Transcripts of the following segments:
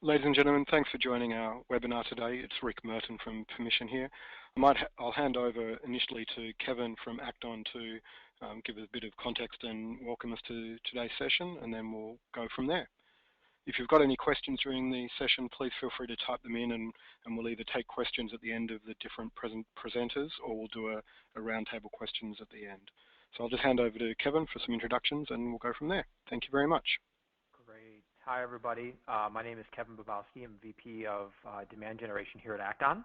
Ladies and gentlemen, thanks for joining our webinar today. It's Rick Merton from Permission here. I'll hand over initially to Kevin from Acton to give a bit of context and welcome us to today's session, and then we'll go from there. If you've got any questions during the session, please feel free to type them in, and we'll either take questions at the end of the different presenters, or we'll do a roundtable questions at the end. So I'll just hand over to Kevin for some introductions, and we'll go from there. Thank you very much. Great. Hi, everybody. My name is Kevin Babowski. I'm VP of Demand Generation here at Acton.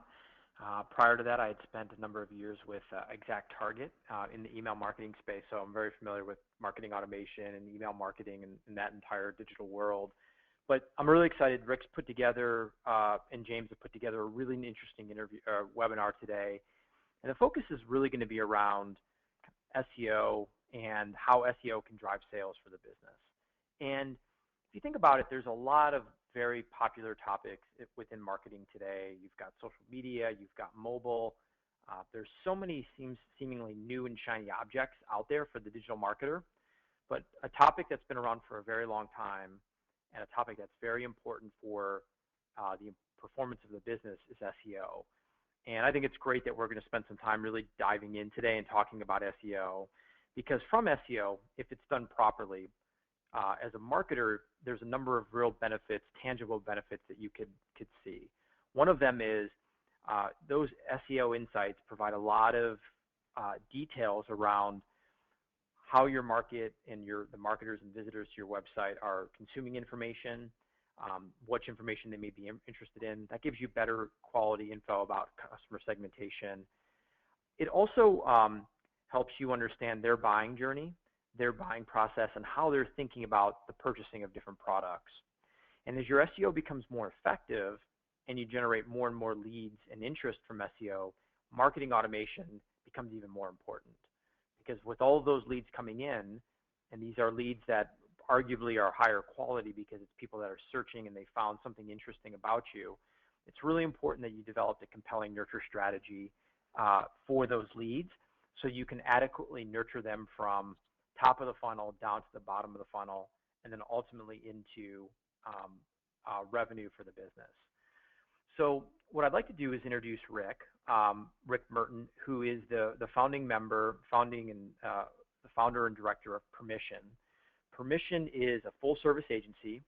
Prior to that, I had spent a number of years with ExactTarget in the email marketing space, so I'm very familiar with marketing automation and email marketing and that entire digital world. But I'm really excited. Rick's put together and James have put together a really interesting webinar today, and the focus is really going to be around SEO and how SEO can drive sales for the business. And if you think about it, there's a lot of very popular topics within marketing today. You've got social media, you've got mobile. There's so many seemingly new and shiny objects out there for the digital marketer. But a topic that's been around for a very long time and a topic that's very important for the performance of the business is SEO. And I think it's great that we're going to spend some time really diving in today and talking about SEO, because from SEO, if it's done properly, as a marketer, there's a number of real benefits, tangible benefits that you could see. One of them is those SEO insights provide a lot of details around how your market and the marketers and visitors to your website are consuming information, which information they may be interested in. That gives you better quality info about customer segmentation. It also helps you understand their buying journey, their buying process, and how they're thinking about the purchasing of different products. And as your SEO becomes more effective and you generate more and more leads and interest from SEO, marketing automation becomes even more important. Because with all of those leads coming in, and these are leads that arguably are higher quality because it's people that are searching and they found something interesting about you, it's really important that you develop a compelling nurture strategy for those leads so you can adequately nurture them from top of the funnel down to the bottom of the funnel, and then ultimately into revenue for the business. So what I'd like to do is introduce Rick Merton, who is the the founder and director of Permission. Permission is a full-service agency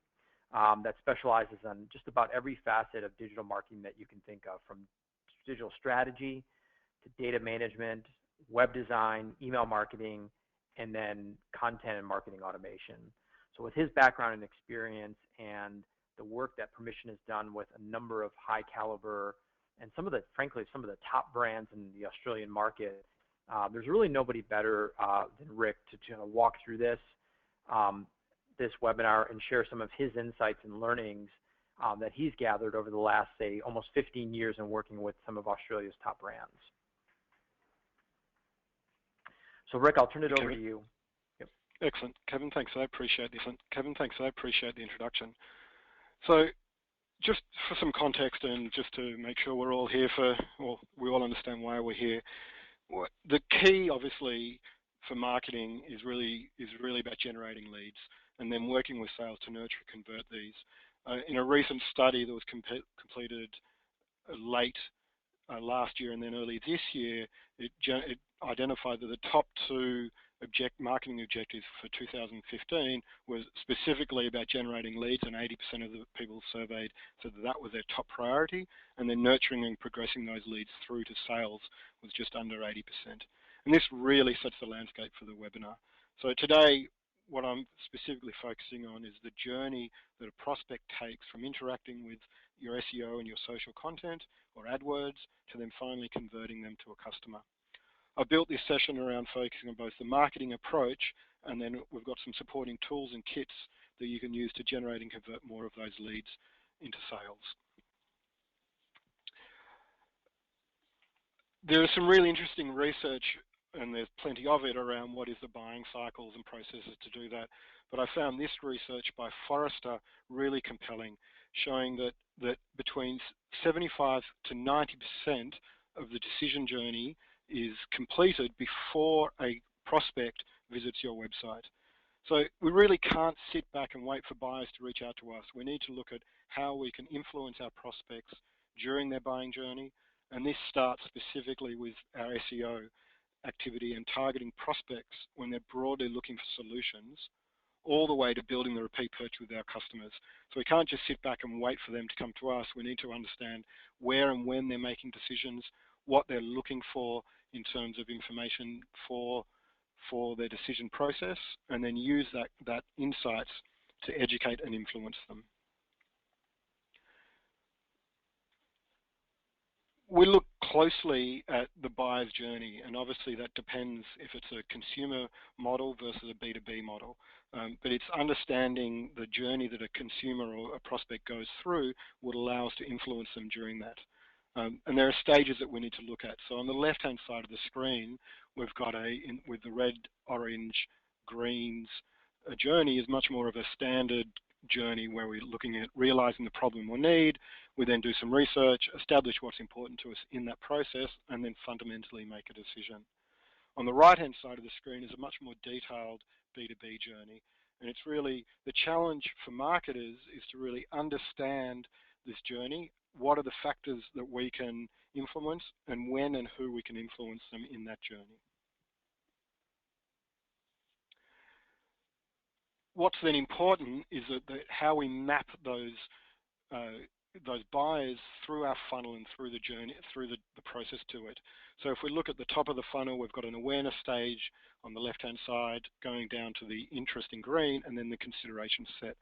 that specializes on just about every facet of digital marketing that you can think of, from digital strategy to data management, web design, email marketing, and then content and marketing automation. So with his background and experience and the work that Permission has done with a number of high caliber and frankly, some of the top brands in the Australian market, there's really nobody better than Rick to walk through this webinar and share some of his insights and learnings that he's gathered over the last, say, almost 15 years in working with some of Australia's top brands. So Rick, I'll turn it over to you. Yep. Excellent. Kevin, thanks. I appreciate this. Kevin, thanks. I appreciate the introduction. So just for some context and just to make sure we're all here we all understand why we're here. The key, obviously, for marketing is really about generating leads and then working with sales to nurture and convert these. In a recent study that was completed late last year and then early this year, it identified that the top two marketing objectives for 2015 was specifically about generating leads, and 80% of the people surveyed said that was their top priority, and then nurturing and progressing those leads through to sales was just under 80%. And this really sets the landscape for the webinar. So today, what I'm specifically focusing on is the journey that a prospect takes from interacting with your SEO and your social content or AdWords to then finally converting them to a customer. I've built this session around focusing on both the marketing approach, and then we've got some supporting tools and kits that you can use to generate and convert more of those leads into sales. There is some really interesting research, and there's plenty of it, around what is the buying cycles and processes to do that. But I found this research by Forrester really compelling, showing that between 75 to 90% of the decision journey is completed before a prospect visits your website. So we really can't sit back and wait for buyers to reach out to us. We need to look at how we can influence our prospects during their buying journey, and this starts specifically with our SEO activity and targeting prospects when they're broadly looking for solutions, all the way to building the repeat purchase with our customers. So we can't just sit back and wait for them to come to us. We need to understand where and when they're making decisions, what they're looking for in terms of information for their decision process, and then use that insights to educate and influence them. We look closely at the buyer's journey, and obviously that depends if it's a consumer model versus a B2B model. But it's understanding the journey that a consumer or a prospect goes through would allow us to influence them during that. And there are stages that we need to look at. So on the left-hand side of the screen, we've got with the red, orange, greens, a journey is much more of a standard journey where we're looking at realizing the problem or need. We then do some research, establish what's important to us in that process, and then fundamentally make a decision. On the right-hand side of the screen is a much more detailed B2B journey. And it's really the challenge for marketers is to really understand this journey. What are the factors that we can influence, and when and who we can influence them in that journey. What's then important is that how we map those buyers through our funnel and through the journey, through the process to it. So if we look at the top of the funnel, we've got an awareness stage on the left-hand side, going down to the interest in green, and then the consideration set.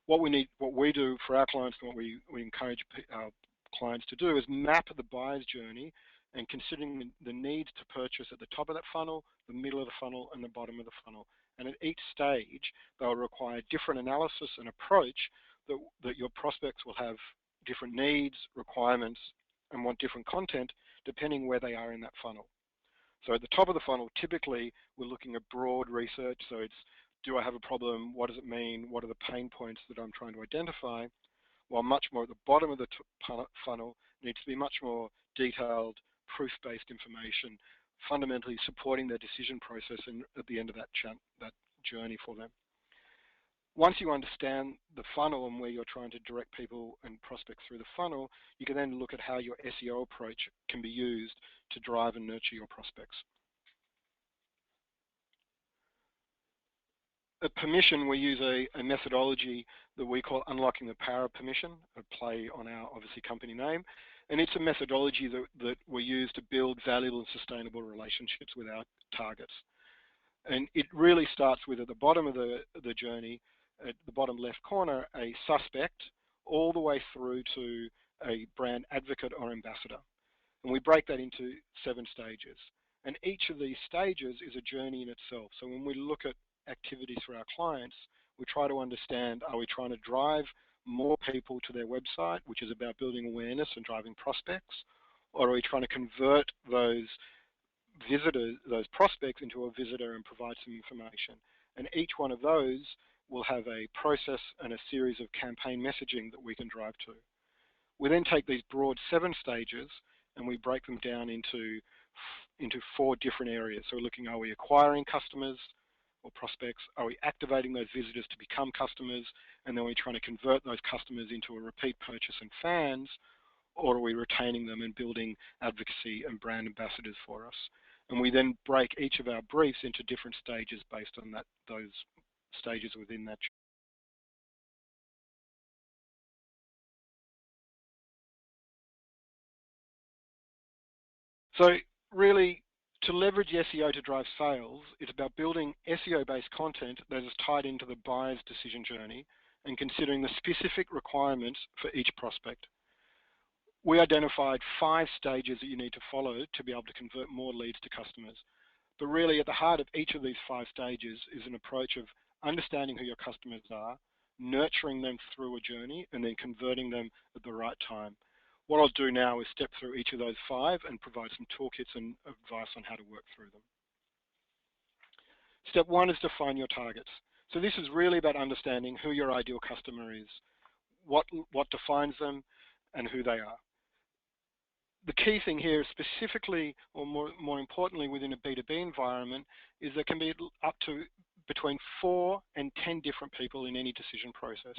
What we do for our clients, and what we encourage our clients to do, is map the buyer's journey and considering the needs to purchase at the top of that funnel, the middle of the funnel, and the bottom of the funnel. And at each stage, they'll require different analysis and approach that your prospects will have different needs, requirements, and want different content depending where they are in that funnel. So at the top of the funnel, typically, we're looking at broad research. So it's, do I have a problem? What does it mean? What are the pain points that I'm trying to identify? While much more at the bottom of the funnel needs to be much more detailed, proof-based information, fundamentally supporting their decision process and at the end of that journey for them. Once you understand the funnel and where you're trying to direct people and prospects through the funnel, you can then look at how your SEO approach can be used to drive and nurture your prospects. At Permission, we use a methodology that we call unlocking the power of permission, a play on our, obviously, company name. And it's a methodology that we use to build valuable and sustainable relationships with our targets. And it really starts with, at the bottom of the journey, at the bottom left corner, a suspect, all the way through to a brand advocate or ambassador. And we break that into 7 stages. And each of these stages is a journey in itself. So when we look at activities for our clients, we try to understand, are we trying to drive more people to their website, which is about building awareness and driving prospects, or are we trying to convert those visitors, those prospects, into a visitor and provide some information? And each one of those will have a process and a series of campaign messaging that we can drive to. We then take these broad 7 stages and we break them down into 4 different areas. So we're looking, are we acquiring customers or prospects? Are we activating those visitors to become customers? And then we're trying to convert those customers into a repeat purchase and fans, or are we retaining them and building advocacy and brand ambassadors for us? And we then break each of our briefs into different stages based on those stages within that. So really, to leverage SEO to drive sales, it's about building SEO-based content that is tied into the buyer's decision journey and considering the specific requirements for each prospect. We identified 5 stages that you need to follow to be able to convert more leads to customers. But really, at the heart of each of these 5 stages is an approach of understanding who your customers are, nurturing them through a journey, and then converting them at the right time. What I'll do now is step through each of those 5 and provide some toolkits and advice on how to work through them. Step 1 is define your targets. So this is really about understanding who your ideal customer is, what defines them, and who they are. The key thing here is specifically, or more importantly within a B2B environment, is there can be up to between 4 and 10 different people in any decision process.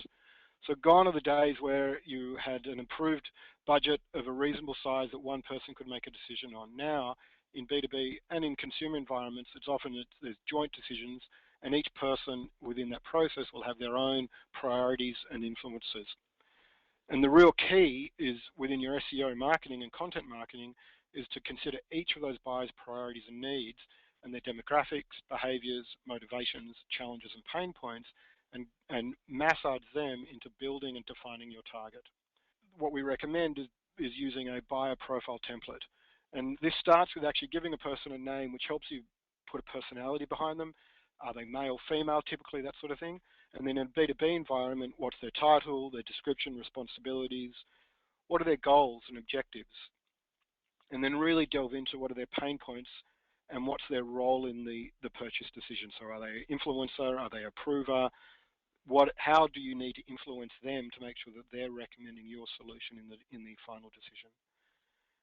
So gone are the days where you had an approved budget of a reasonable size that one person could make a decision on. Now, in B2B and in consumer environments, there's joint decisions, and each person within that process will have their own priorities and influences. And the real key is within your SEO marketing and content marketing is to consider each of those buyers' priorities and needs and their demographics, behaviors, motivations, challenges, and pain points, and massage them into building and defining your target. What we recommend is using a buyer profile template. And this starts with actually giving a person a name, which helps you put a personality behind them. Are they male, female, typically, that sort of thing. And then in a B2B environment, what's their title, their description, responsibilities, what are their goals and objectives? And then really delve into what are their pain points and what's their role in the purchase decision. So are they an influencer? Are they a approver? How do you need to influence them to make sure that they're recommending your solution in the final decision?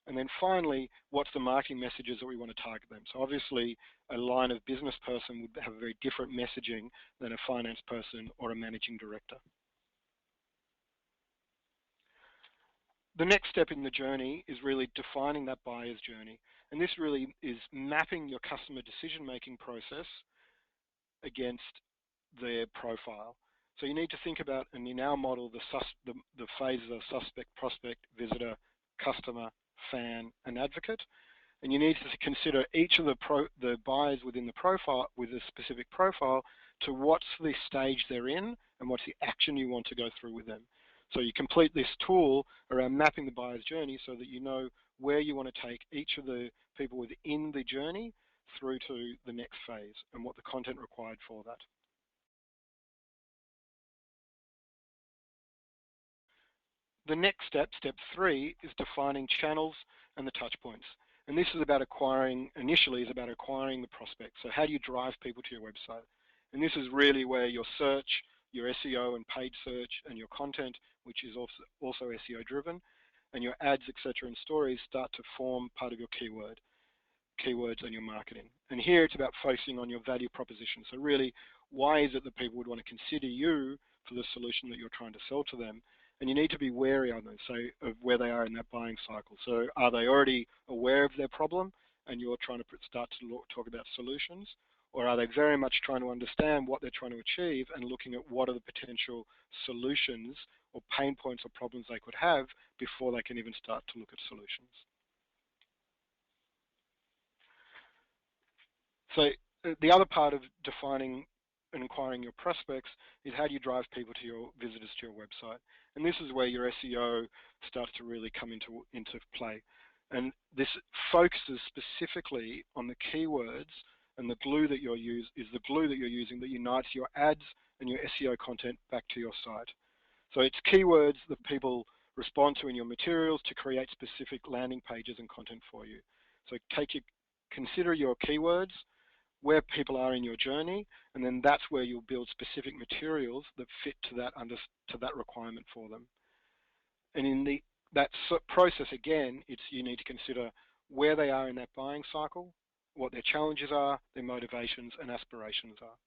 And then finally, what's the marketing messages that we want to target them? So obviously, a line of business person would have a very different messaging than a finance person or a managing director. The next step in the journey is really defining that buyer's journey. And this really is mapping your customer decision-making process against their profile. So you need to think about, and in our model, the phases of suspect, prospect, visitor, customer, fan, and advocate. And you need to consider each of the buyers within the profile, with a specific profile, to what's the stage they're in and what's the action you want to go through with them. So you complete this tool around mapping the buyer's journey so that you know where you want to take each of the people within the journey through to the next phase and what the content required for that. The next step, step 3, is defining channels and the touch points. And this is about initially is about acquiring the prospect. So how do you drive people to your website? And this is really where your search, your SEO and paid search, and your content, which is also SEO driven, and your ads, etc., and stories start to form part of your keywords and your marketing. And here it's about focusing on your value proposition. So really, why is it that people would want to consider you for the solution that you're trying to sell to them? And you need to be wary on them, so of where they are in that buying cycle. So are they already aware of their problem and you're trying to start to talk about solutions? Or are they very much trying to understand what they're trying to achieve and looking at what are the potential solutions or pain points or problems they could have before they can even start to look at solutions? So the other part of defining and acquiring your prospects is how do you drive people to your visitors to your website. And this is where your SEO starts to really come into play. And this focuses specifically on the keywords, and the glue that you're using that unites your ads and your SEO content back to your site. So it's keywords that people respond to in your materials to create specific landing pages and content for you. So consider your keywords, where people are in your journey, and then that's where you'll build specific materials that fit to that requirement for them. And in that process, again, you need to consider where they are in that buying cycle, what their challenges are, their motivations and aspirations are.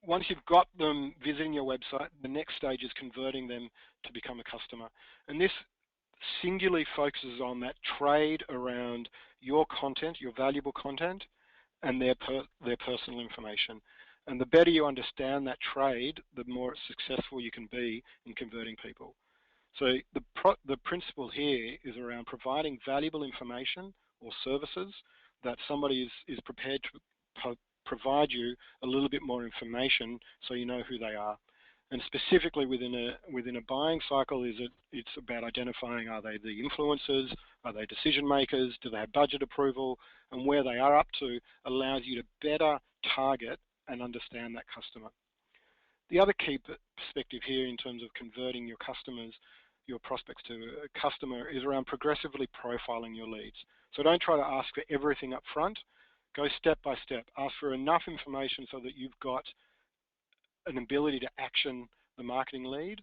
Once you've got them visiting your website, the next stage is converting them to become a customer. And this singularly focuses on that trade around your content, your valuable content, and their personal information. And the better you understand that trade, the more successful you can be in converting people. So the principle here is around providing valuable information or services that somebody is prepared to provide you a little bit more information so you know who they are. And specifically within a buying cycle, it's about identifying, are they the influencers, are they decision makers, do they have budget approval, and where they are up to allows you to better target and understand that customer. The other key perspective here in terms of converting your customers, your prospects to a customer, is around progressively profiling your leads. So don't try to ask for everything up front. Go step by step. Ask for enough information so that you've got an ability to action the marketing lead,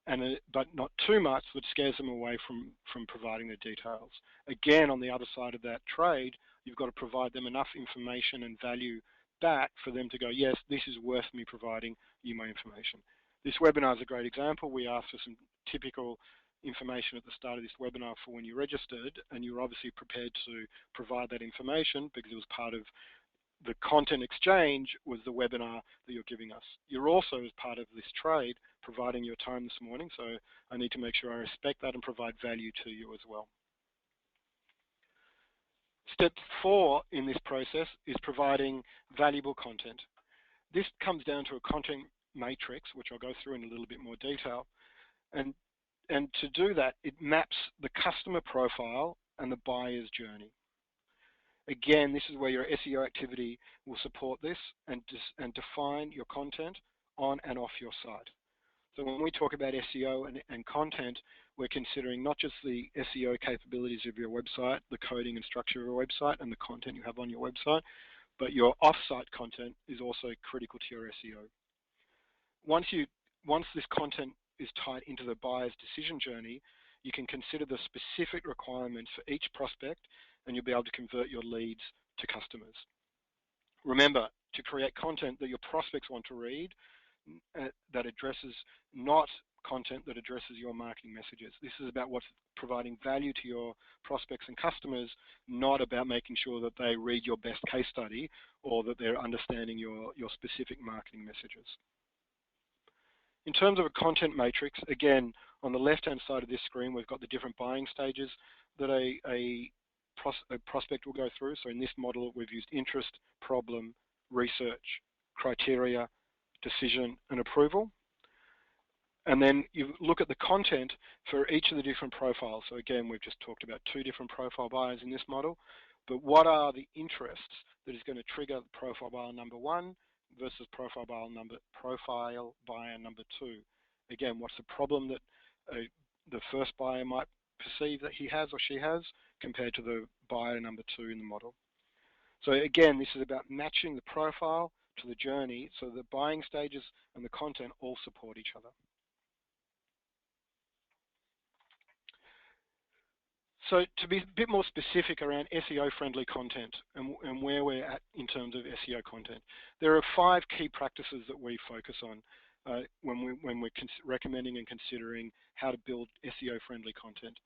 but not too much that scares them away from providing the details. Again, on the other side of that trade, you've got to provide them enough information and value back for them to go, yes, this is worth me providing you my information. This webinar is a great example. We asked for some typical information at the start of this webinar for when you registered, and you were obviously prepared to provide that information because it was part of the content exchange was the webinar that you're giving us. You're also, as part of this trade, providing your time this morning, so I need to make sure I respect that and provide value to you as well. Step 4 in this process is providing valuable content. This comes down to a content matrix, which I'll go through in a little bit more detail. And to do that, it maps the customer profile and the buyer's journey. Again, this is where your SEO activity will support this and define your content on and off your site. So when we talk about SEO and content, we're considering not just the SEO capabilities of your website, the coding and structure of your website and the content you have on your website, but your off-site content is also critical to your SEO. Once this content is tied into the buyer's decision journey, you can consider the specific requirements for each prospect, and you'll be able to convert your leads to customers. Remember, to create content that your prospects want to read, that addresses not content that addresses your marketing messages. This is about what's providing value to your prospects and customers, not about making sure that they read your best case study or that they're understanding your specific marketing messages. In terms of a content matrix, again, on the left-hand side of this screen, we've got the different buying stages that a prospect will go through. So in this model, we've used interest, problem, research, criteria, decision, and approval. And then you look at the content for each of the different profiles. So again, we've just talked about 2 different profile buyers in this model. But what are the interests that is going to trigger profile buyer number 1 versus profile buyer number 2? Again, what's the problem that the first buyer might perceive that he has or she has compared to the buyer number 2 in the model? So again, this is about matching the profile to the journey so the buying stages and the content all support each other. So to be a bit more specific around SEO-friendly content and where we're at in terms of SEO content, there are 5 key practices that we focus on when we're recommending and considering how to build SEO-friendly content.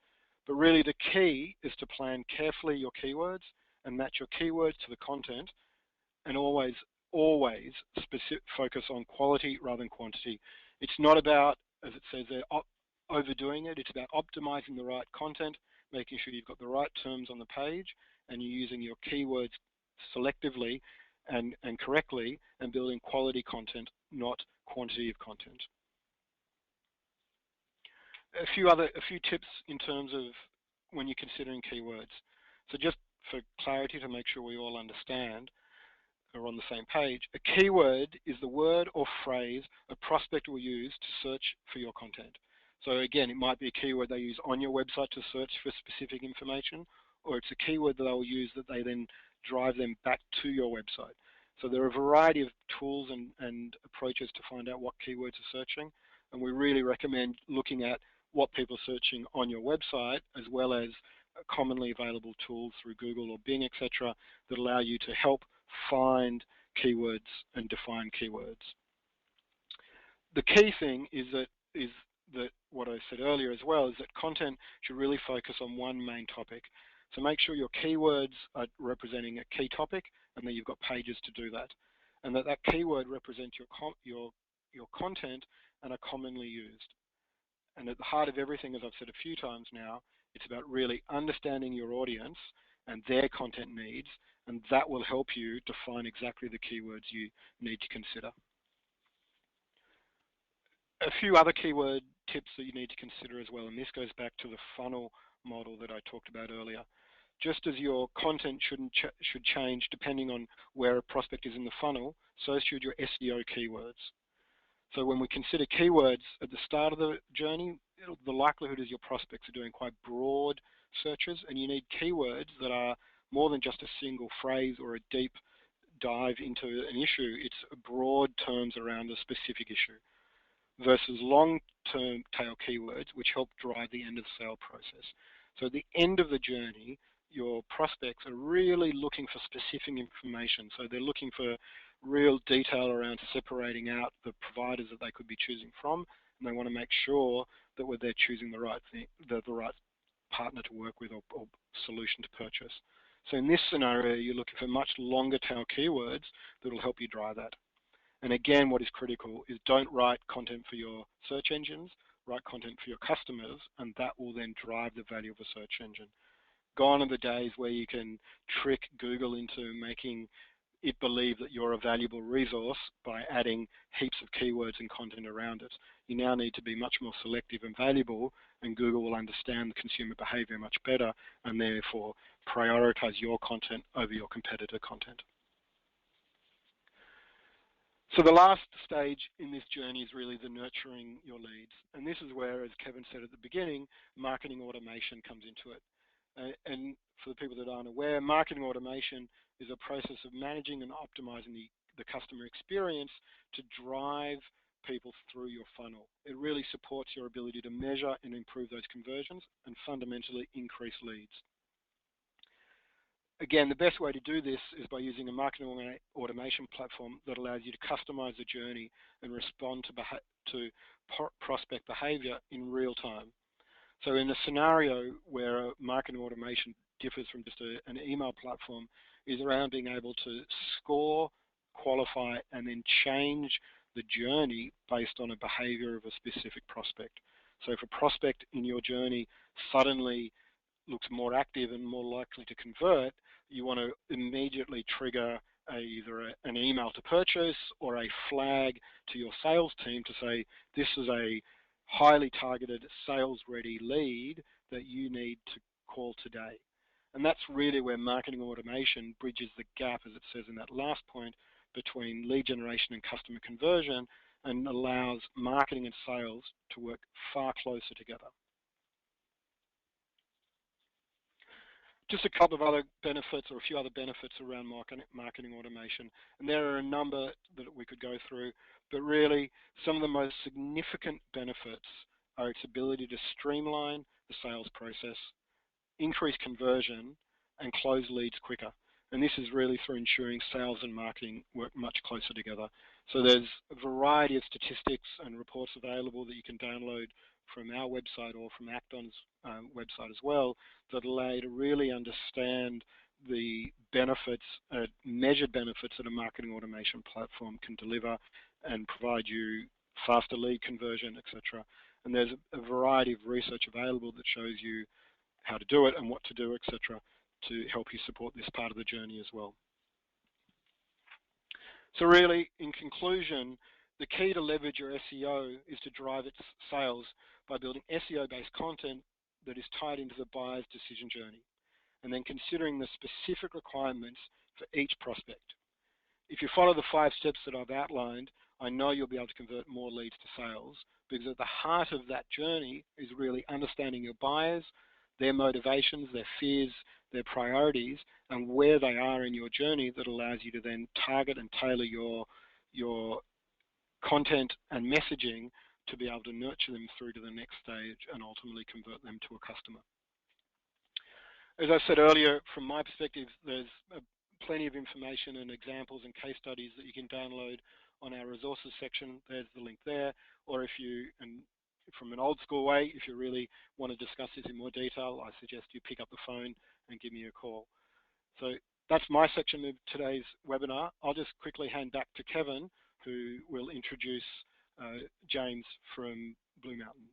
But really the key is to plan carefully your keywords and match your keywords to the content, and always focus on quality rather than quantity. It's not about, as it says there, overdoing it. It's about optimizing the right content, making sure you've got the right terms on the page, and you're using your keywords selectively and correctly, and building quality content, not quantity of content. A few tips in terms of when you're considering keywords. So just for clarity, to make sure we all understand, are on the same page, a keyword is the word or phrase a prospect will use to search for your content. So again, it might be a keyword they use on your website to search for specific information, or it's a keyword that they will use that they then drive them back to your website. So there are a variety of tools and approaches to find out what keywords are searching, and we really recommend looking at what people are searching on your website, as well as commonly available tools through Google or Bing, etc., that allow you to help find keywords and define keywords. The key thing is that what I said earlier as well, is that content should really focus on one main topic. So make sure your keywords are representing a key topic, and that you've got pages to do that, and that keyword represents your content and are commonly used. And at the heart of everything, as I've said a few times now, it's about really understanding your audience and their content needs, and that will help you define exactly the keywords you need to consider. A few other keyword tips that you need to consider as well, and this goes back to the funnel model that I talked about earlier. Just as your content should change depending on where a prospect is in the funnel, so should your SEO keywords. So when we consider keywords at the start of the journey, the likelihood is your prospects are doing quite broad searches, and you need keywords that are more than just a single phrase or a deep dive into an issue. It's broad terms around a specific issue. versus long-term tail keywords, which help drive the end of the sale process. So at the end of the journey, your prospects are really looking for specific information. So they're looking for real detail around separating out the providers that they could be choosing from, and they want to make sure that they're choosing the right thing, the right partner to work with or solution to purchase. So in this scenario, you're looking for much longer tail keywords that will help you drive that. And again, what is critical is don't write content for your search engines, write content for your customers, and that will then drive the value of a search engine. Gone are the days where you can trick Google into making it believe that you're a valuable resource by adding heaps of keywords and content around it. You now need to be much more selective and valuable, and Google will understand the consumer behavior much better and therefore prioritize your content over your competitor content. So the last stage in this journey is really the nurturing your leads. And this is where, as Kevin said at the beginning, marketing automation comes into it. And for the people that aren't aware, marketing automation is a process of managing and optimizing the customer experience to drive people through your funnel. It really supports your ability to measure and improve those conversions and fundamentally increase leads. Again, the best way to do this is by using a marketing automation platform that allows you to customize the journey and respond to prospect behavior in real time. So in a scenario where marketing automation differs from just an email platform, is around being able to score, qualify, and then change the journey based on a behavior of a specific prospect. So if a prospect in your journey suddenly looks more active and more likely to convert, you want to immediately trigger either an email to purchase or a flag to your sales team to say, this is a highly targeted sales-ready lead that you need to call today. And that's really where marketing automation bridges the gap, as it says in that last point, between lead generation and customer conversion, and allows marketing and sales to work far closer together. Just a couple of other benefits, or a few other benefits around marketing automation, and there are a number that we could go through, but really some of the most significant benefits are its ability to streamline the sales process, increase conversion, and close leads quicker. And this is really through ensuring sales and marketing work much closer together. So there's a variety of statistics and reports available that you can download from our website or from Acton's website as well, that allow you to really understand the benefits, measured benefits that a marketing automation platform can deliver and provide you faster lead conversion, etc. And there's a variety of research available that shows you how to do it and what to do, etc., to help you support this part of the journey as well. So really, in conclusion, the key to leverage your SEO is to drive its sales by building SEO-based content that is tied into the buyer's decision journey, and then considering the specific requirements for each prospect. If you follow the 5 steps that I've outlined, I know you'll be able to convert more leads to sales, because at the heart of that journey is really understanding your buyers, their motivations, their fears, their priorities, and where they are in your journey that allows you to then target and tailor your content and messaging to be able to nurture them through to the next stage and ultimately convert them to a customer. As I said earlier, from my perspective, there's plenty of information and examples and case studies that you can download on our resources section. There's the link there. Or if you, and from an old school way, if you really want to discuss this in more detail, I suggest you pick up the phone and give me a call. So that's my section of today's webinar. I'll just quickly hand back to Kevin, who will introduce James from Blue Mountain.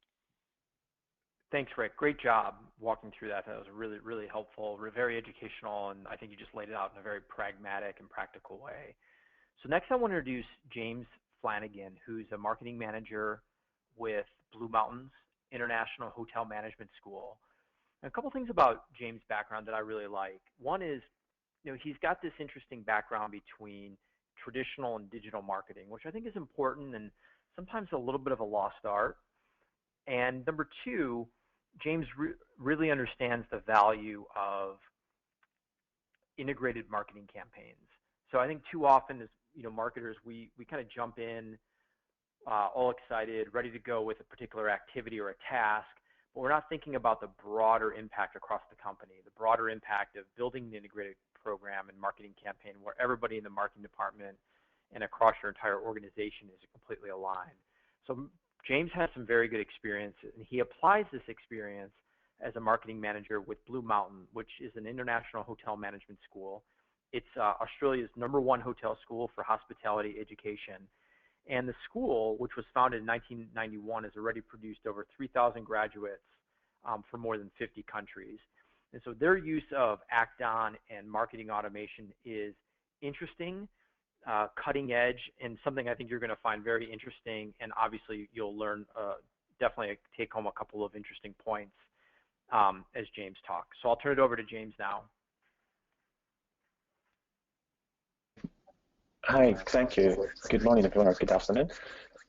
Thanks, Rick. Great job walking through that. That was really, really helpful, very educational, and I think you just laid it out in a very pragmatic and practical way. So next I want to introduce James Flanagan, who's a marketing manager with Blue Mountain's International Hotel Management School. And a couple things about James' background that I really like. One is, he's got this interesting background between traditional and digital marketing, which I think is important and sometimes a little bit of a lost art. And number two, James really understands the value of integrated marketing campaigns. So I think too often as marketers, we kind of jump in all excited, ready to go with a particular activity or a task, but we're not thinking about the broader impact across the company, the broader impact of building an integrated program and marketing campaign where everybody in the marketing department and across your entire organization is completely aligned. So James has some very good experience, and he applies this experience as a marketing manager with Blue Mountain, which is an international hotel management school. It's Australia's #1 hotel school for hospitality education. And the school, which was founded in 1991, has already produced over 3,000 graduates for more than 50 countries. And so their use of Act-On and marketing automation is interesting, cutting edge, and something I think you're going to find very interesting. And obviously, you'll learn, definitely take home a couple of interesting points as James talks. So I'll turn it over to James now. Hi, thank you. Good morning, everyone, or good afternoon.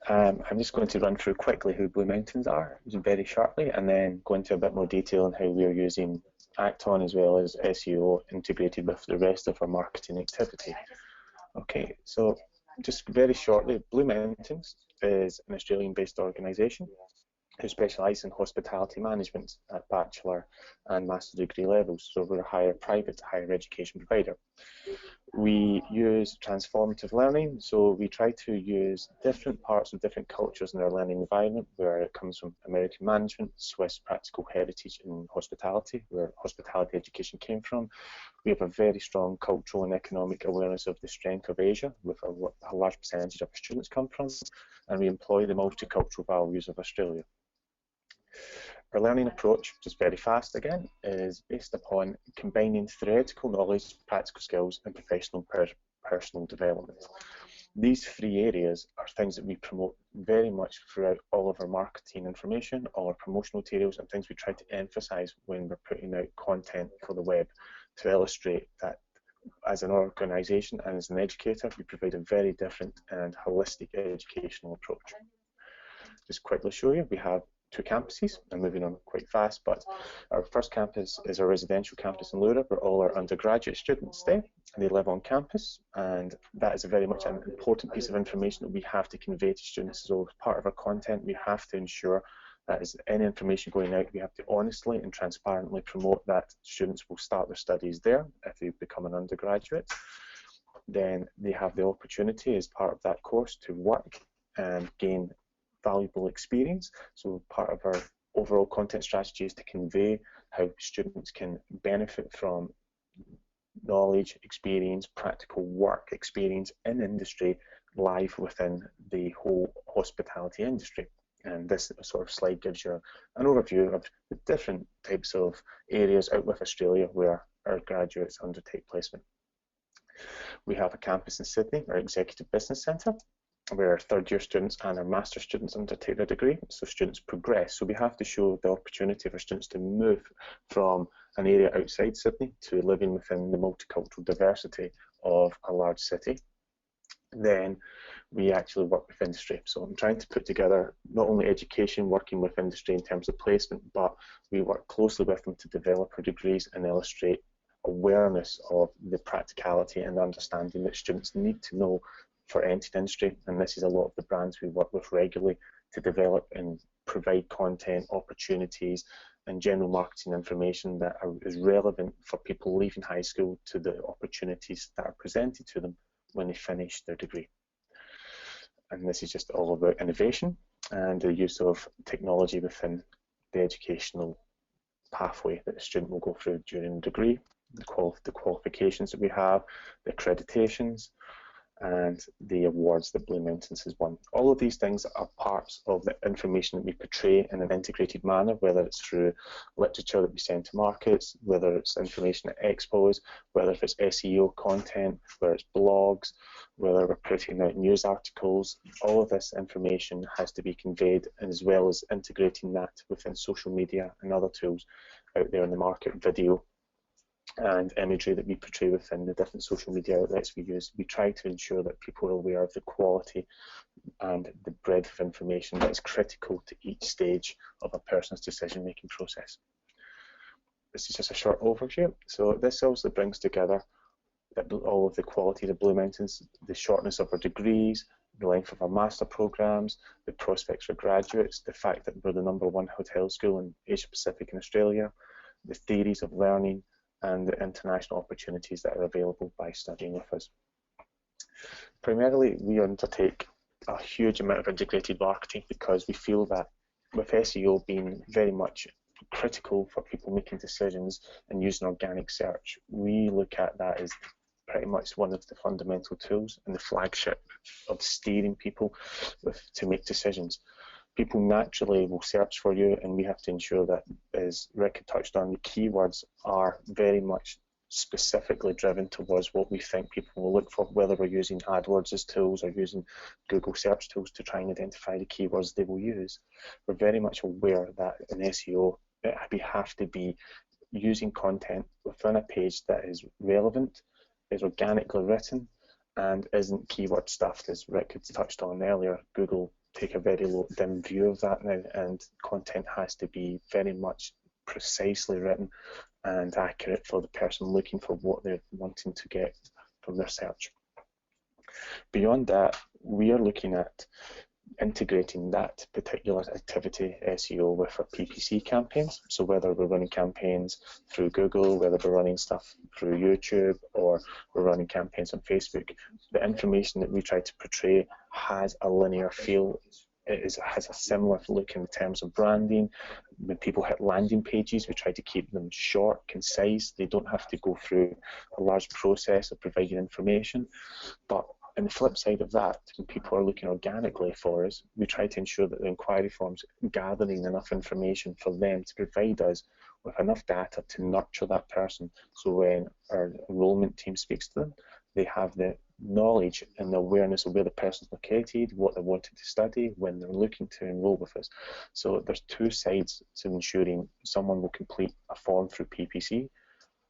I'm just going to run through quickly who Blue Mountains are, very shortly, and then go into a bit more detail on how we're using Act-On as well as SEO integrated with the rest of our marketing activity. Okay, so just very shortly, Blue Mountains is an Australian-based organisation who specialise in hospitality management at bachelor and master degree levels. So we're a private higher education provider. We use transformative learning, so we try to use different parts of different cultures in our learning environment, where it comes from American management, Swiss practical heritage in hospitality, where hospitality education came from. We have a very strong cultural and economic awareness of the strength of Asia, with a large percentage of our students come from, and we employ the multicultural values of Australia. Our learning approach, just very fast again, is based upon combining theoretical knowledge, practical skills, and professional personal development. These 3 areas are things that we promote very much throughout all of our marketing information, all our promotional materials, and things we try to emphasise when we're putting out content for the web to illustrate that as an organisation and as an educator, we provide a very different and holistic educational approach. Just quickly show you, we have 2 campuses. I'm moving on quite fast, but our first campus is our residential campus in Lura, where all our undergraduate students stay, and they live on campus, and that is very much an important piece of information that we have to convey to students. So as part of our content, we have to ensure that as any information going out, we have to honestly and transparently promote that students will start their studies there if they become an undergraduate. Then they have the opportunity as part of that course to work and gain valuable experience. So part of our overall content strategy is to convey how students can benefit from knowledge, experience, practical work experience in industry live within the whole hospitality industry. And this sort of slide gives you an overview of the different types of areas out with Australia where our graduates undertake placement. We have a campus in Sydney, our Executive Business Centre, where our 3rd-year students and our master students undertake their degree, so students progress. So we have to show the opportunity for students to move from an area outside Sydney to living within the multicultural diversity of a large city. Then we actually work with industry. So I'm trying to put together not only education, working with industry in terms of placement, but we work closely with them to develop our degrees and illustrate awareness of the practicality and understanding that students need to know for entering industry. And this is a lot of the brands we work with regularly to develop and provide content, opportunities, and general marketing information that is relevant for people leaving high school to the opportunities that are presented to them when they finish their degree. And this is just all about innovation and the use of technology within the educational pathway that the student will go through during the degree, the qualifications that we have, the accreditations, and the awards that Blue Mountains has won. All of these things are parts of the information that we portray in an integrated manner, whether it's through literature that we send to markets, whether it's information at expos, whether it's SEO content, whether it's blogs, whether we're putting out news articles. All of this information has to be conveyed, as well as integrating that within social media and other tools out there in the market, video and imagery that we portray within the different social media outlets we use. We try to ensure that people are aware of the quality and the breadth of information that is critical to each stage of a person's decision-making process. This is just a short overview. So this also brings together all of the qualities of Blue Mountains, the shortness of our degrees, the length of our master programs, the prospects for graduates, the fact that we're the #1 hotel school in Asia Pacific and Australia, the theories of learning, and the international opportunities that are available by studying with us. Primarily, we undertake a huge amount of integrated marketing because we feel that with SEO being very much critical for people making decisions and using organic search, we look at that as pretty much one of the fundamental tools and the flagship of steering people to make decisions. People naturally will search for you, and we have to ensure that, as Rick had touched on, the keywords are very much specifically driven towards what we think people will look for, whether we're using AdWords as tools or using Google search tools to try and identify the keywords they will use. We're very much aware that in SEO we have to be using content within a page that is relevant, is organically written, and isn't keyword stuffed, as Rick had touched on earlier. Google take a very dim view of that now, and content has to be very much precisely written and accurate for the person looking for what they're wanting to get from their search. Beyond that, we are looking at integrating that particular activity, SEO, with our PPC campaigns. So whether we're running campaigns through Google, whether we're running stuff through YouTube, or we're running campaigns on Facebook, the information that we try to portray has a linear feel. It has a similar look in terms of branding. When people hit landing pages, we try to keep them short, concise. They don't have to go through a large process of providing information. But on the flip side of that, when people are looking organically for us, we try to ensure that the inquiry forms are gathering enough information for them to provide us with enough data to nurture that person. So when our enrollment team speaks to them, they have the knowledge and the awareness of where the person's located, what they're wanting to study, when they're looking to enroll with us. So there's two sides to ensuring someone will complete a form through PPC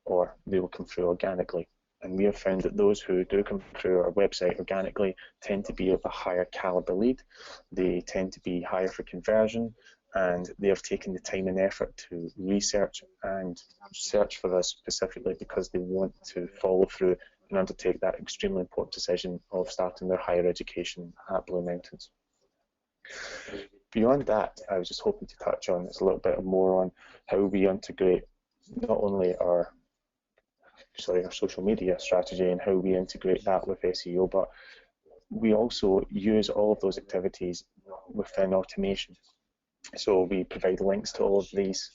or they will come through organically. And we have found that those who do come through our website organically tend to be of a higher caliber lead. They tend to be higher for conversion, and they have taken the time and effort to research and search for us specifically because they want to follow through and undertake that extremely important decision of starting their higher education at Blue Mountains. Beyond that, I was just hoping to touch on a little bit more on how we integrate not only our social media strategy and how we integrate that with SEO, but we also use all of those activities within automation. So we provide links to all of these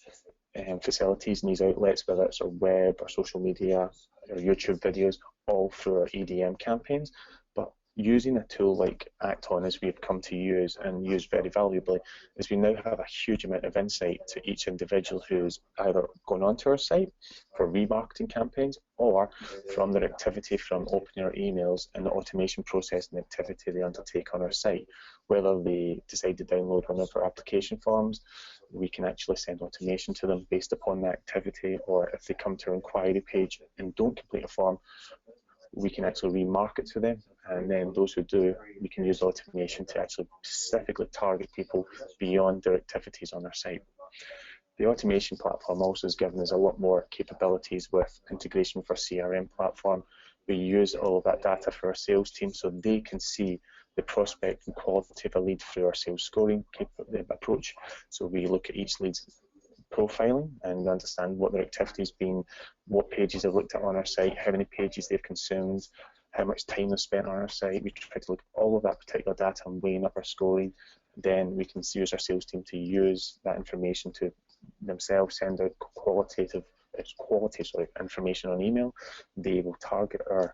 facilities and these outlets, whether it's our web, our social media, our YouTube videos, all through our EDM campaigns. But using a tool like Acton, as we've come to use and use very valuably, is we now have a huge amount of insight to each individual who's either gone onto our site for remarketing campaigns or from their activity from opening our emails and the automation process and activity they undertake on our site. Whether they decide to download one of our application forms, we can actually send automation to them based upon that activity, or if they come to our inquiry page and don't complete a form, we can actually remarket to them, and then those who do, we can use automation to actually specifically target people beyond their activities on our site. The automation platform also has given us a lot more capabilities with integration with our CRM platform. We use all of that data for our sales team so they can see the prospect and quality of a lead through our sales scoring approach. So we look at each lead's profiling and understand what their activity's been, what pages they've looked at on our site, how many pages they've consumed, how much time they've spent on our site. We try to look at all of that particular data and weighing up our scoring. Then we can use our sales team to use that information to themselves send out quality information on email. They will target our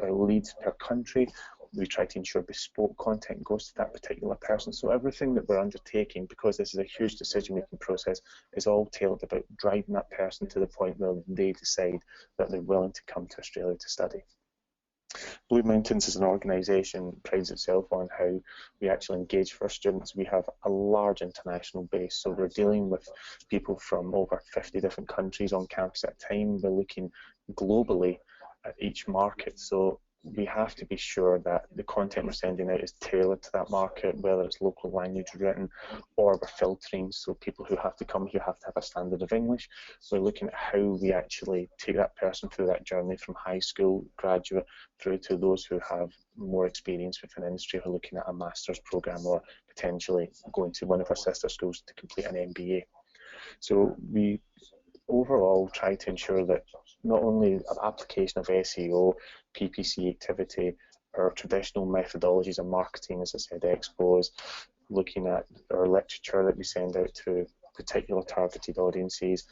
leads per country. We try to ensure bespoke content goes to that particular person. So everything that we're undertaking, because this is a huge decision-making process, is all tailored about driving that person to the point where they decide that they're willing to come to Australia to study. Blue Mountains as an organisation prides itself on how we actually engage for our students. We have a large international base, so we're dealing with people from over 50 different countries on campus at a time. We're looking globally at each market. So we have to be sure that the content we're sending out is tailored to that market, whether it's local language written or we're filtering, so people who have to come here have to have a standard of English. We're looking at how we actually take that person through that journey from high school graduate through to those who have more experience within industry, who are looking at a master's program or potentially going to one of our sister schools to complete an MBA. So we overall try to ensure that not only an application of SEO, PPC activity, or traditional methodologies of marketing, as I said, expos, looking at our literature that we send out to particular targeted audiences,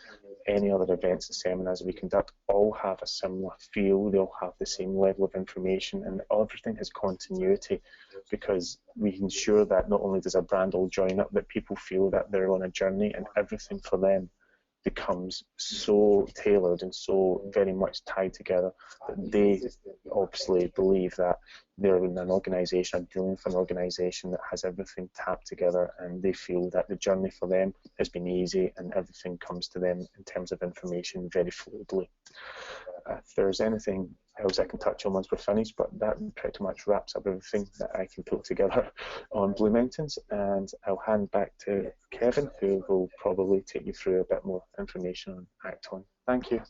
any other events and seminars we conduct, all have a similar feel, they all have the same level of information, and everything has continuity, because we ensure that not only does a brand all join up, but people feel that they're on a journey and everything for them becomes so tailored and so very much tied together that they obviously believe that they're in an organisation, dealing with an organisation that has everything tapped together, and they feel that the journey for them has been easy and everything comes to them in terms of information very fluidly. If there's anything else I can touch on once we're finished, but that pretty much wraps up everything that I can put together on Blue Mountains, and I'll hand back to Kevin, who will probably take you through a bit more information on Acton. Thank you.